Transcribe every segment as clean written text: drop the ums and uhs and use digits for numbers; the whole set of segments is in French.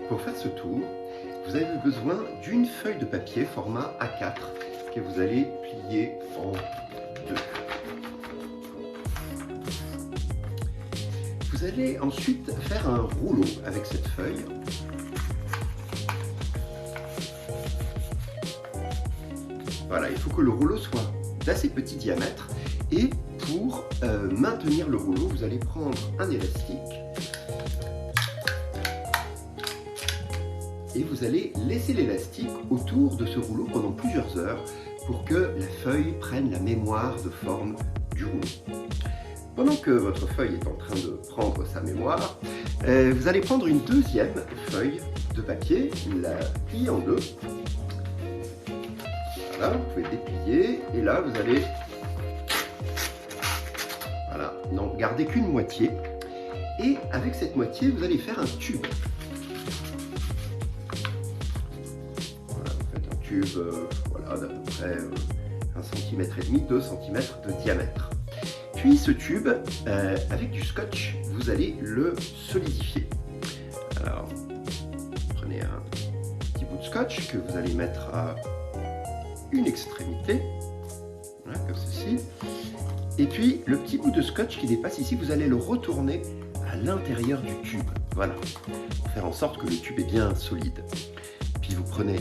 Pour faire ce tour, vous avez besoin d'une feuille de papier format A4 que vous allez plier en deux. Vous allez ensuite faire un rouleau avec cette feuille. Voilà, il faut que le rouleau soit d'assez petit diamètre et pour maintenir le rouleau, vous allez prendre un élastique et vous allez laisser l'élastique autour de ce rouleau pendant plusieurs heures pour que la feuille prenne la mémoire de forme du rouleau. Pendant que votre feuille est en train de prendre sa mémoire, vous allez prendre une deuxième feuille de papier, la plier en deux. Voilà, vous pouvez déplier et là vous allez, voilà, n'en garder qu'une moitié. Et avec cette moitié, vous allez faire un tube. Voilà, vous faites un tube voilà, d'à peu près 1,5 cm, 2 cm de diamètre. Puis ce tube, avec du scotch, vous allez le solidifier. Alors, prenez un petit bout de scotch que vous allez mettre à une extrémité, voilà, comme ceci. Et puis, le petit bout de scotch qui dépasse ici, vous allez le retourner à l'intérieur du tube. Voilà, pour faire en sorte que le tube est bien solide. Puis vous prenez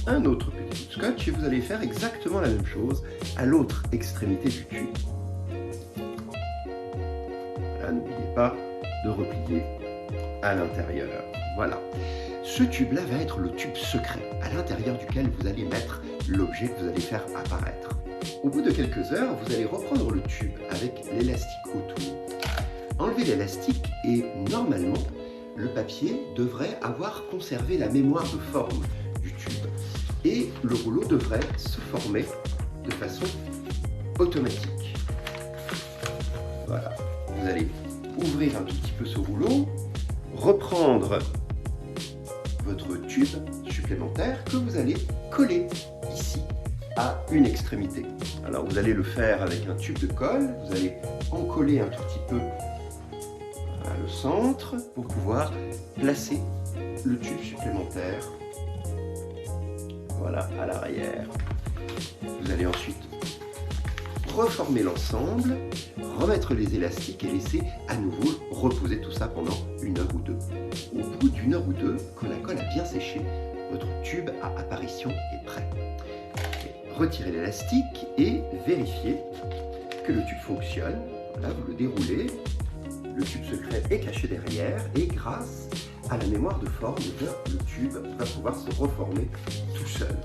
un autre petit bout de scotch et vous allez faire exactement la même chose à l'autre extrémité du tube. N'oubliez pas de replier à l'intérieur. Voilà. Ce tube-là va être le tube secret, à l'intérieur duquel vous allez mettre l'objet que vous allez faire apparaître. Au bout de quelques heures, vous allez reprendre le tube avec l'élastique autour. Enlevez l'élastique et normalement, le papier devrait avoir conservé la mémoire de forme du tube. Et le rouleau devrait se former de façon automatique. Voilà. Vous allez ouvrir un tout petit peu ce rouleau, reprendre votre tube supplémentaire que vous allez coller ici à une extrémité. Alors vous allez le faire avec un tube de colle, vous allez en coller un tout petit peu à le centre pour pouvoir placer le tube supplémentaire, voilà, à l'arrière. Vous allez ensuite reformer l'ensemble, remettre les élastiques et laisser à nouveau reposer tout ça pendant 1 heure ou 2. Au bout d'1 heure ou 2, quand la colle a bien séché, votre tube à apparition est prêt. Retirez l'élastique et vérifiez que le tube fonctionne. Voilà, vous le déroulez, le tube secret est caché derrière et grâce à la mémoire de forme, le tube va pouvoir se reformer tout seul.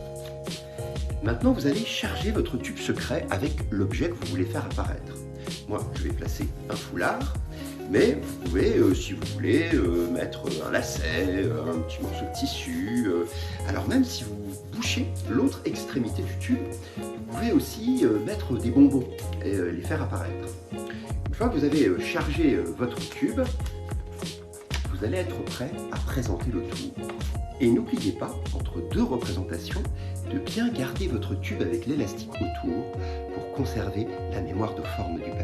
Maintenant, vous allez charger votre tube secret avec l'objet que vous voulez faire apparaître. Moi, je vais placer un foulard, mais vous pouvez, si vous voulez, mettre un lacet, un petit morceau de tissu. Alors même si vous bouchez l'autre extrémité du tube, vous pouvez aussi mettre des bonbons et les faire apparaître. Une fois que vous avez chargé votre tube, vous allez être prêt à présenter le tour. Et n'oubliez pas, entre deux représentations, de bien garder votre tube avec l'élastique autour pour conserver la mémoire de forme du papier.